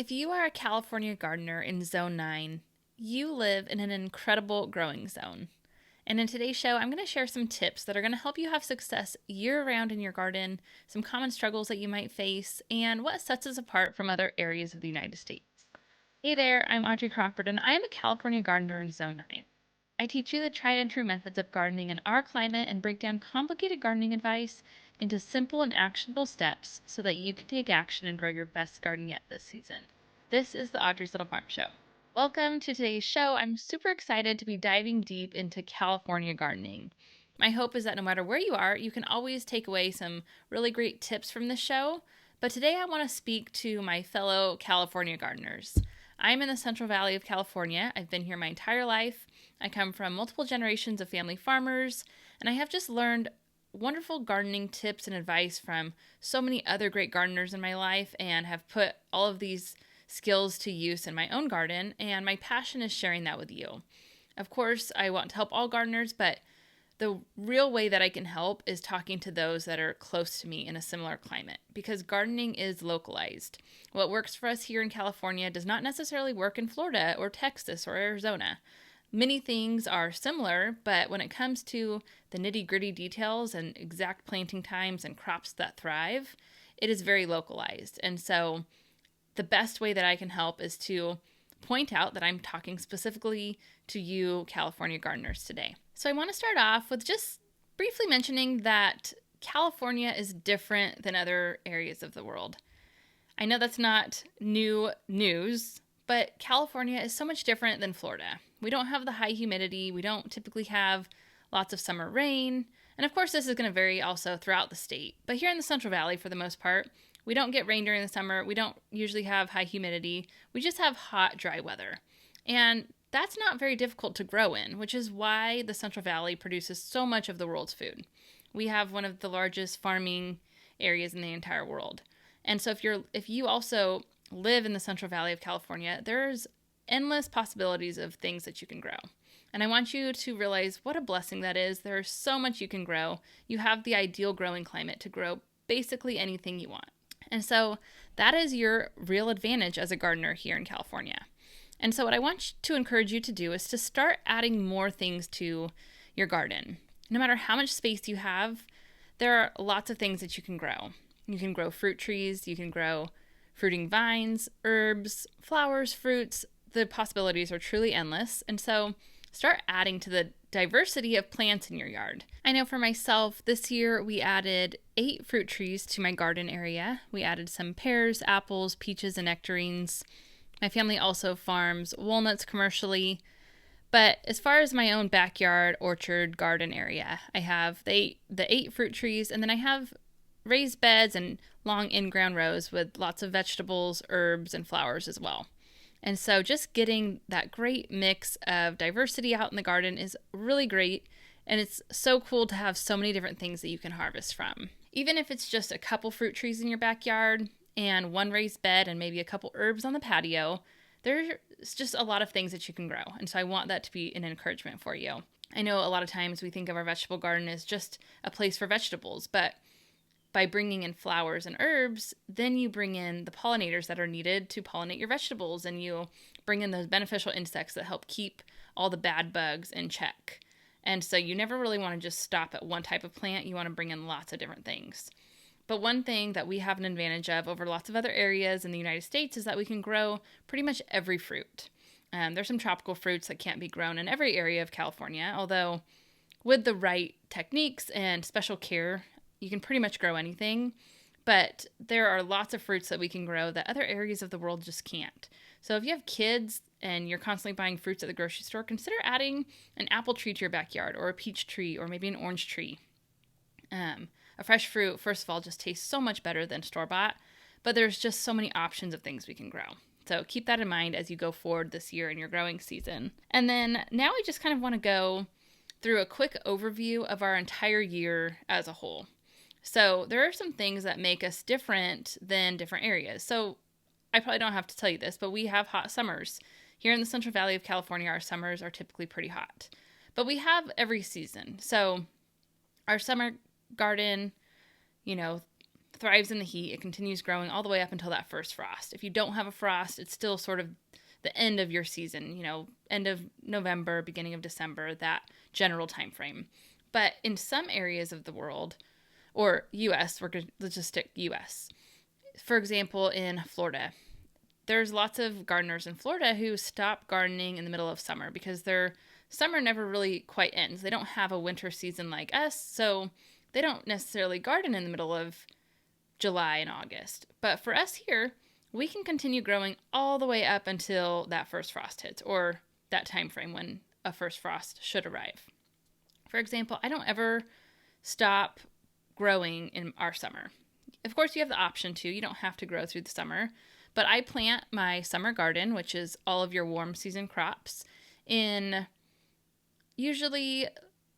If you are a California gardener in Zone 9, you live in an incredible growing zone. And in today's show, I'm going to share some tips that are going to help you have success year round in your garden, some common struggles that you might face, and what sets us apart from other areas of the United States. Hey there, I'm Audrey Crawford, and I am a California gardener in Zone 9. I teach you the tried and true methods of gardening in our climate and break down complicated gardening advice into simple and actionable steps so that you can take action and grow your best garden yet this season. This is the Audrey's Little Farm Show. Welcome to today's show. I'm super excited to be diving deep into California gardening. My hope is that no matter where you are, you can always take away some really great tips from this show. But today I want to speak to my fellow California gardeners. I'm in the Central Valley of California. I've been here my entire life. I come from multiple generations of family farmers, and I have just learned wonderful gardening tips and advice from so many other great gardeners in my life and have put all of these skills to use in my own garden, and my passion is sharing that with you. Of course, I want to help all gardeners, but the real way that I can help is talking to those that are close to me in a similar climate, because gardening is localized. What works for us here in California does not necessarily work in Florida or Texas or Arizona. Many things are similar, but when it comes to the nitty-gritty details and exact planting times and crops that thrive, it is very localized. And so the best way that I can help is to point out that I'm talking specifically to you California gardeners today. So I want to start off with just briefly mentioning that California is different than other areas of the world. I know that's not new news, but California is so much different than Florida. We don't have the high humidity. We don't typically have lots of summer rain. And of course, this is going to vary also throughout the state. But here in the Central Valley, for the most part, we don't get rain during the summer. We don't usually have high humidity. We just have hot, dry weather. And that's not very difficult to grow in, which is why the Central Valley produces so much of the world's food. We have one of the largest farming areas in the entire world. And so if you also live in the Central Valley of California, there's endless possibilities of things that you can grow. And I want you to realize what a blessing that is. There's so much you can grow. You have the ideal growing climate to grow basically anything you want. And so that is your real advantage as a gardener here in California. And so what I want to encourage you to do is to start adding more things to your garden. No matter how much space you have, there are lots of things that you can grow. You can grow fruit trees, you can grow fruiting vines, herbs, flowers, fruits. The possibilities are truly endless. And so start adding to the diversity of plants in your yard. I know for myself, this year we added 8 fruit trees to my garden area. We added some pears, apples, peaches, and nectarines. My family also farms walnuts commercially. But as far as my own backyard, orchard, garden area, I have the 8 fruit trees, and then I have raised beds and long in-ground rows with lots of vegetables, herbs, and flowers as well. And so just getting that great mix of diversity out in the garden is really great. And it's so cool to have so many different things that you can harvest from. Even if it's just a couple fruit trees in your backyard and one raised bed and maybe a couple herbs on the patio, there's just a lot of things that you can grow. And so I want that to be an encouragement for you. I know a lot of times we think of our vegetable garden as just a place for vegetables, but by bringing in flowers and herbs, then you bring in the pollinators that are needed to pollinate your vegetables, and you bring in those beneficial insects that help keep all the bad bugs in check. And so you never really want to just stop at one type of plant. You want to bring in lots of different things. But one thing that we have an advantage of over lots of other areas in the United States is that we can grow pretty much every fruit. There's some tropical fruits that can't be grown in every area of California, although with the right techniques and special care, you can pretty much grow anything. But there are lots of fruits that we can grow that other areas of the world just can't. So if you have kids and you're constantly buying fruits at the grocery store, consider adding an apple tree to your backyard, or a peach tree, or maybe an orange tree. A fresh fruit, first of all, just tastes so much better than store-bought, but there's just so many options of things we can grow. So keep that in mind as you go forward this year in your growing season. And then now I just kind of want to go through a quick overview of our entire year as a whole. So there are some things that make us different than different areas. So I probably don't have to tell you this, but we have hot summers. Here in the Central Valley of California, our summers are typically pretty hot. But we have every season. So our summer garden, thrives in the heat. It continues growing all the way up until that first frost. If you don't have a frost, it's still sort of the end of your season, end of November, beginning of December, that general time frame. But in some areas of the world, or U.S., let's just stick U.S. For example, in Florida, there's lots of gardeners in Florida who stop gardening in the middle of summer because their summer never really quite ends. They don't have a winter season like us, so they don't necessarily garden in the middle of July and August. But for us here, we can continue growing all the way up until that first frost hits, or that time frame when a first frost should arrive. For example, I don't ever stop growing in our summer. Of course, you have the option to. You don't have to grow through the summer. But I plant my summer garden, which is all of your warm season crops, in usually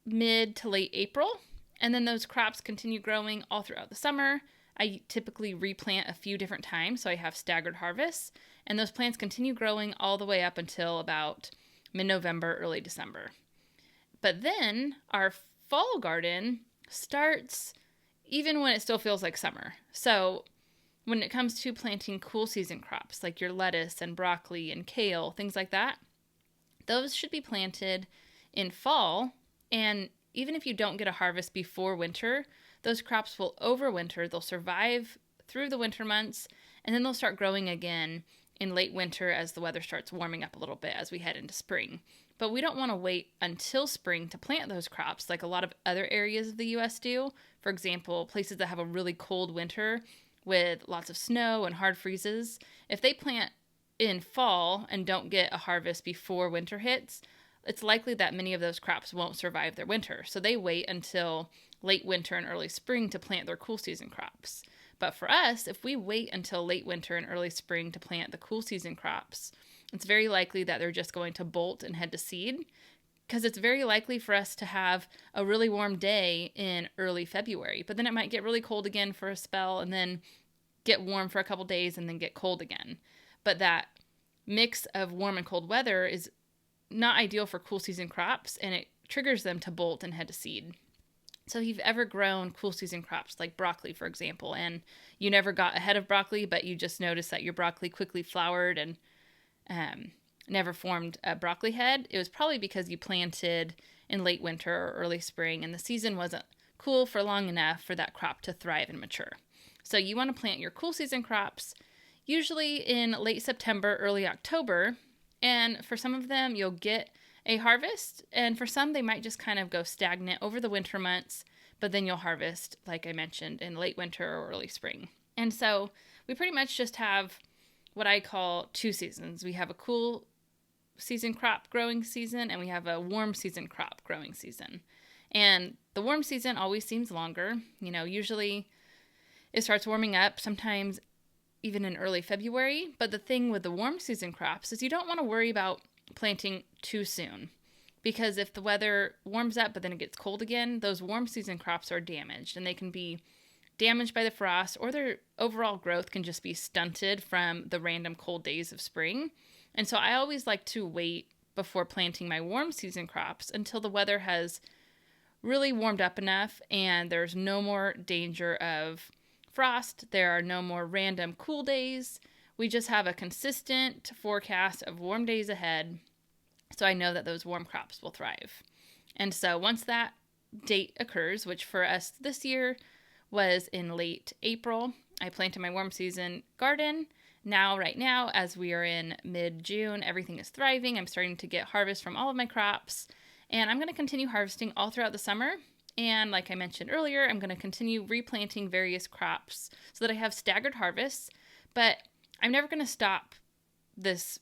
mid to late April. And then those crops continue growing all throughout the summer. I typically replant a few different times, so I have staggered harvests. And those plants continue growing all the way up until about mid-November, early December. But then our fall garden starts even when it still feels like summer. So when it comes to planting cool season crops, like your lettuce and broccoli and kale, things like that, those should be planted in fall. And even if you don't get a harvest before winter, those crops will overwinter. They'll survive through the winter months, and then they'll start growing again in late winter as the weather starts warming up a little bit as we head into spring. But we don't want to wait until spring to plant those crops like a lot of other areas of the U.S. do. For example, places that have a really cold winter with lots of snow and hard freezes. If they plant in fall and don't get a harvest before winter hits, it's likely that many of those crops won't survive their winter. So they wait until late winter and early spring to plant their cool season crops. But for us, if we wait until late winter and early spring to plant the cool season crops, it's very likely that they're just going to bolt and head to seed, because it's very likely for us to have a really warm day in early February, but then it might get really cold again for a spell and then get warm for a couple days and then get cold again. But that mix of warm and cold weather is not ideal for cool season crops, and it triggers them to bolt and head to seed. So if you've ever grown cool season crops like broccoli, for example, and you never got ahead of broccoli, but you just noticed that your broccoli quickly flowered and never formed a broccoli head, it was probably because you planted in late winter or early spring and the season wasn't cool for long enough for that crop to thrive and mature. So you want to plant your cool season crops usually in late September, early October, and for some of them you'll get a harvest, and for some they might just kind of go stagnant over the winter months, but then you'll harvest, like I mentioned, in late winter or early spring. And so we pretty much just have what I call two seasons. We have a cool season crop growing season, and we have a warm season crop growing season. And the warm season always seems longer. Usually it starts warming up, sometimes even in early February. But the thing with the warm season crops is you don't want to worry about planting too soon, because if the weather warms up but then it gets cold again, those warm season crops are damaged, and they can be damaged by the frost, or their overall growth can just be stunted from the random cold days of spring. And so I always like to wait before planting my warm season crops until the weather has really warmed up enough and there's no more danger of frost. There are no more random cool days. We just have a consistent forecast of warm days ahead, so I know that those warm crops will thrive. And so once that date occurs, which for us this year was in late April, I planted my warm season garden. Right now, as we are in mid-June, everything is thriving. I'm starting to get harvest from all of my crops, and I'm going to continue harvesting all throughout the summer. And like I mentioned earlier, I'm going to continue replanting various crops so that I have staggered harvests, but I'm never going to stop this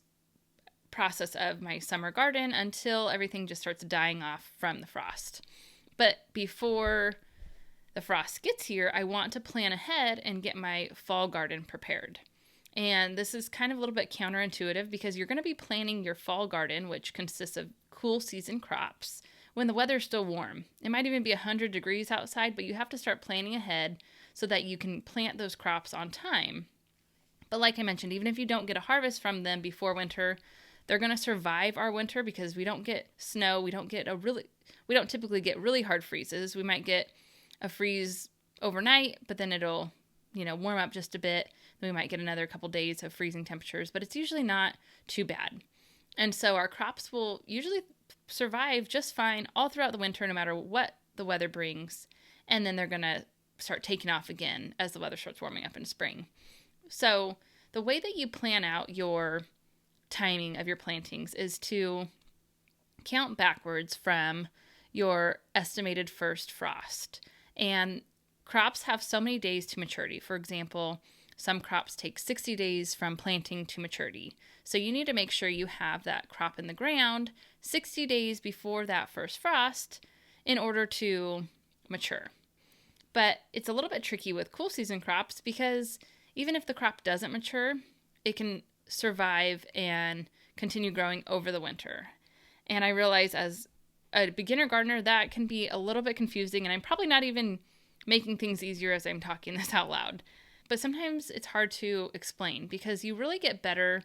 process of my summer garden until everything just starts dying off from the frost. But before the frost gets here, I want to plan ahead and get my fall garden prepared. And this is kind of a little bit counterintuitive, because you're going to be planting your fall garden, which consists of cool season crops, when the weather's still warm. It might even be 100 degrees outside, but you have to start planning ahead so that you can plant those crops on time. But like I mentioned, even if you don't get a harvest from them before winter, they're going to survive our winter, because we don't get snow. We don't typically get really hard freezes. We might get a freeze overnight, but then it'll warm up just a bit. Then we might get another couple days of freezing temperatures, but it's usually not too bad. And so our crops will usually survive just fine all throughout the winter, no matter what the weather brings. And then they're going to start taking off again as the weather starts warming up in spring. So the way that you plan out your timing of your plantings is to count backwards from your estimated first frost. And crops have so many days to maturity. For example, some crops take 60 days from planting to maturity. So you need to make sure you have that crop in the ground 60 days before that first frost in order to mature. But it's a little bit tricky with cool season crops because even if the crop doesn't mature, it can survive and continue growing over the winter. And I realize as a beginner gardener, that can be a little bit confusing, and I'm probably not even making things easier as I'm talking this out loud. But sometimes it's hard to explain because you really get better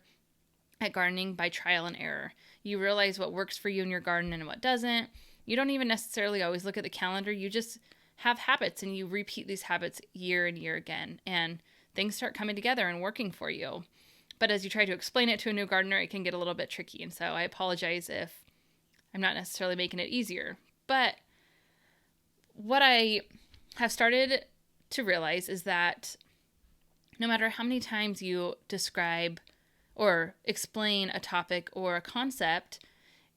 at gardening by trial and error. You realize what works for you in your garden and what doesn't. You don't even necessarily always look at the calendar. You just have habits and you repeat these habits year and year again, and things start coming together and working for you. But as you try to explain it to a new gardener, it can get a little bit tricky. And so I apologize if I'm not necessarily making it easier. But what I have started to realize is that no matter how many times you describe or explain a topic or a concept,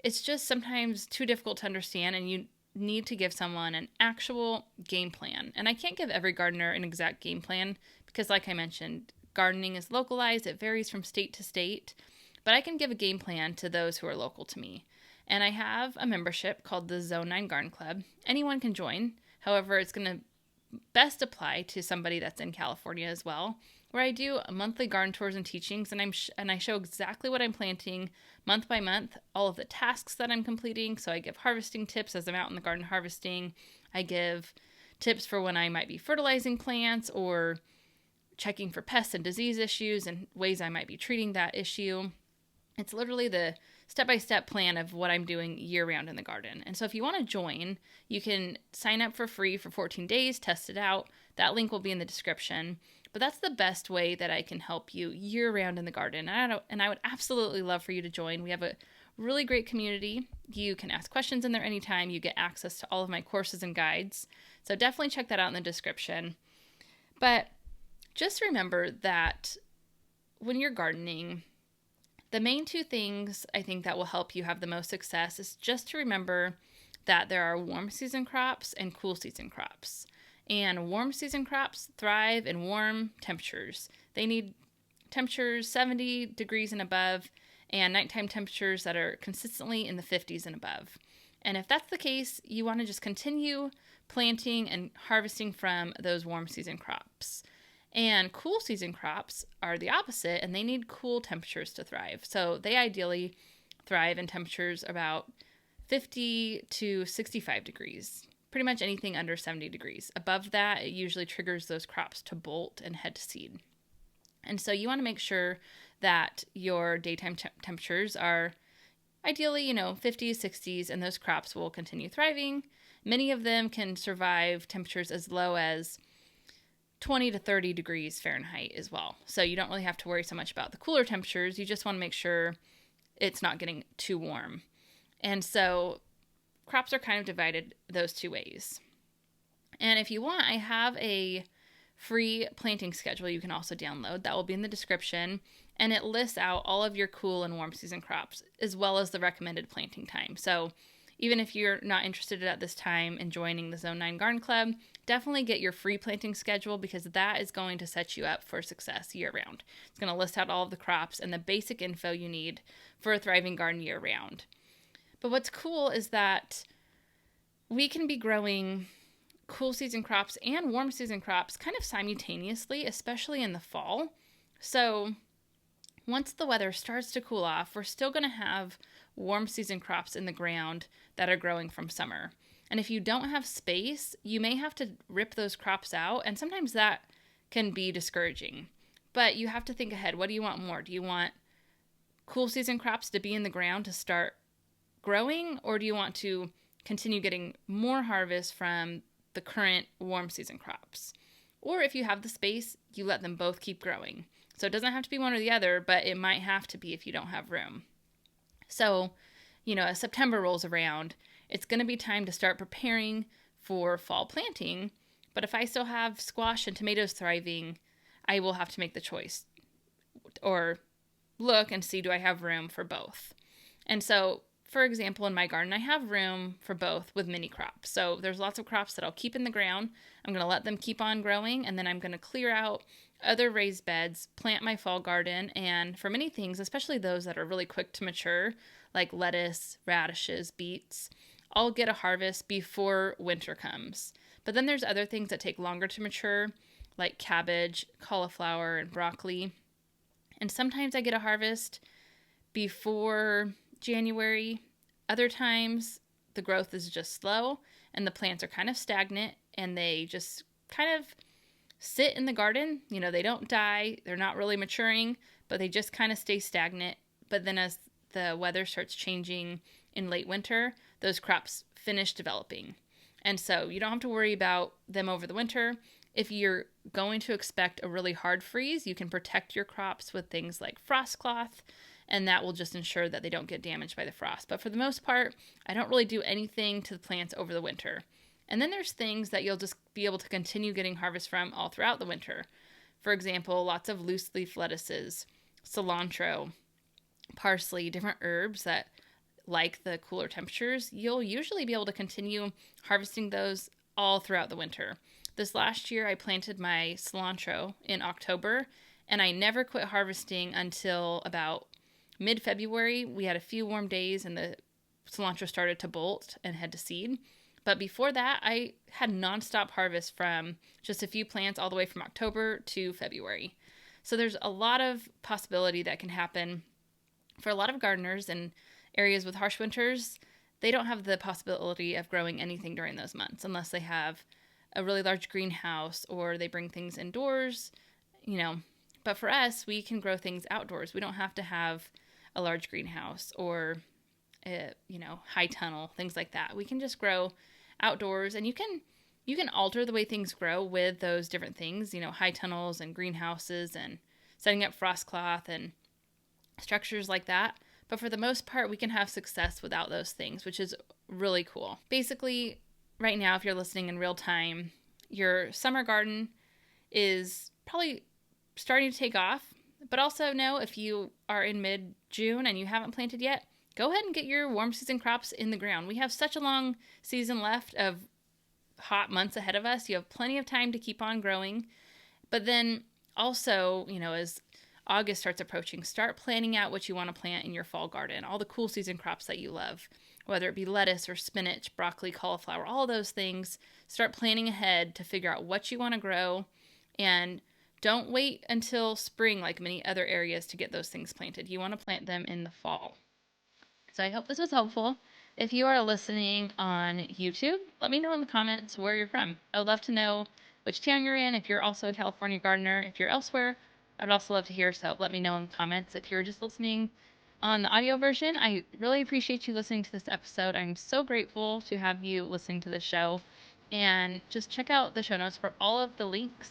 it's just sometimes too difficult to understand, and you need to give someone an actual game plan. And I can't give every gardener an exact game plan because, like I mentioned, gardening is localized. It varies from state to state, but I can give a game plan to those who are local to me. And I have a membership called the Zone 9 Garden Club. Anyone can join. However, it's going to best apply to somebody that's in California as well, where I do monthly garden tours and teachings, and I show exactly what I'm planting month by month, all of the tasks that I'm completing. So I give harvesting tips as I'm out in the garden harvesting. I give tips for when I might be fertilizing plants or checking for pests and disease issues and ways I might be treating that issue. It's literally the step-by-step plan of what I'm doing year-round in the garden. And so if you want to join, you can sign up for free for 14 days, test it out. That link will be in the description. But that's the best way that I can help you year-round in the garden. And I would absolutely love for you to join. We have a really great community. You can ask questions in there anytime. You get access to all of my courses and guides. So definitely check that out in the description. But just remember that when you're gardening, the main two things I think that will help you have the most success is just to remember that there are warm season crops and cool season crops. And warm season crops thrive in warm temperatures. They need temperatures 70 degrees and above, and nighttime temperatures that are consistently in the 50s and above. And if that's the case, you want to just continue planting and harvesting from those warm season crops. And cool season crops are the opposite, and they need cool temperatures to thrive. So they ideally thrive in temperatures about 50 to 65 degrees. Pretty much anything under 70 degrees. Above that, it usually triggers those crops to bolt and head to seed. And so you want to make sure that your daytime temperatures are ideally, 50s, 60s, and those crops will continue thriving. Many of them can survive temperatures as low as 20 to 30 degrees Fahrenheit as well. So you don't really have to worry so much about the cooler temperatures. You just want to make sure it's not getting too warm. And so crops are kind of divided those two ways. And if you want, I have a free planting schedule you can also download. That will be in the description. And it lists out all of your cool and warm season crops, as well as the recommended planting time. So even if you're not interested at this time in joining the Zone 9 Garden Club, definitely get your free planting schedule because that is going to set you up for success year-round. It's going to list out all of the crops and the basic info you need for a thriving garden year-round. But what's cool is that we can be growing cool season crops and warm season crops kind of simultaneously, especially in the fall. So once the weather starts to cool off, we're still going to have warm season crops in the ground that are growing from summer. And if you don't have space, you may have to rip those crops out, and sometimes that can be discouraging. But you have to think ahead. What do you want more? Do you want cool season crops to be in the ground to start growing, or do you want to continue getting more harvest from the current warm season crops? Or if you have the space, you let them both keep growing. So it doesn't have to be one or the other, but it might have to be if you don't have room. So, as September rolls around, it's going to be time to start preparing for fall planting. But if I still have squash and tomatoes thriving, I will have to make the choice or look and see, do I have room for both? And so, for example, in my garden, I have room for both with mini crops. So there's lots of crops that I'll keep in the ground. I'm going to let them keep on growing, and then I'm going to clear out other raised beds, plant my fall garden, and for many things, especially those that are really quick to mature, like lettuce, radishes, beets, I'll get a harvest before winter comes. But then there's other things that take longer to mature, like cabbage, cauliflower, and broccoli. And sometimes I get a harvest before January. Other times the growth is just slow and the plants are kind of stagnant and they just kind of sit in the garden. They don't die, they're not really maturing, but they just kind of stay stagnant. But then as the weather starts changing in late winter, those crops finish developing. And so you don't have to worry about them over the winter. If you're going to expect a really hard freeze, you can protect your crops with things like frost cloth, and that will just ensure that they don't get damaged by the frost. But for the most part, I don't really do anything to the plants over the winter. And then there's things that you'll just be able to continue getting harvest from all throughout the winter. For example, lots of loose leaf lettuces, cilantro, parsley, different herbs that like the cooler temperatures. You'll usually be able to continue harvesting those all throughout the winter. This last year, I planted my cilantro in October, and I never quit harvesting until about mid-February. We had a few warm days, and the cilantro started to bolt and head to seed. But before that, I had nonstop harvest from just a few plants all the way from October to February. So there's a lot of possibility that can happen for a lot of gardeners in areas with harsh winters. They don't have the possibility of growing anything during those months unless they have a really large greenhouse or they bring things indoors, But for us, we can grow things outdoors. We don't have to have a large greenhouse or, high tunnel, things like that. We can just grow outdoors, and you can alter the way things grow with those different things, high tunnels and greenhouses and setting up frost cloth and structures like that. But for the most part, we can have success without those things, which is really cool. Basically, right now, if you're listening in real time, your summer garden is probably starting to take off. But also know if you are in mid-June and you haven't planted yet, go ahead and get your warm season crops in the ground. We have such a long season left of hot months ahead of us. You have plenty of time to keep on growing. But then also, as August starts approaching, start planning out what you want to plant in your fall garden, all the cool season crops that you love, whether it be lettuce or spinach, broccoli, cauliflower, all those things. Start planning ahead to figure out what you want to grow, and don't wait until spring like many other areas to get those things planted. You want to plant them in the fall. So I hope this was helpful. If you are listening on YouTube, let me know in the comments where you're from. I would love to know which town you're in. If you're also a California gardener, if you're elsewhere, I'd also love to hear. So let me know in the comments. If you're just listening on the audio version, I really appreciate you listening to this episode. I'm so grateful to have you listening to this show. And just check out the show notes for all of the links.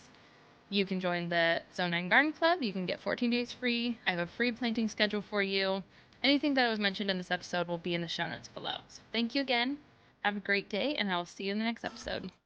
You can join the Zone 9 Garden Club. You can get 14 days free. I have a free planting schedule for you. Anything that was mentioned in this episode will be in the show notes below. So thank you again. Have a great day, and I will see you in the next episode.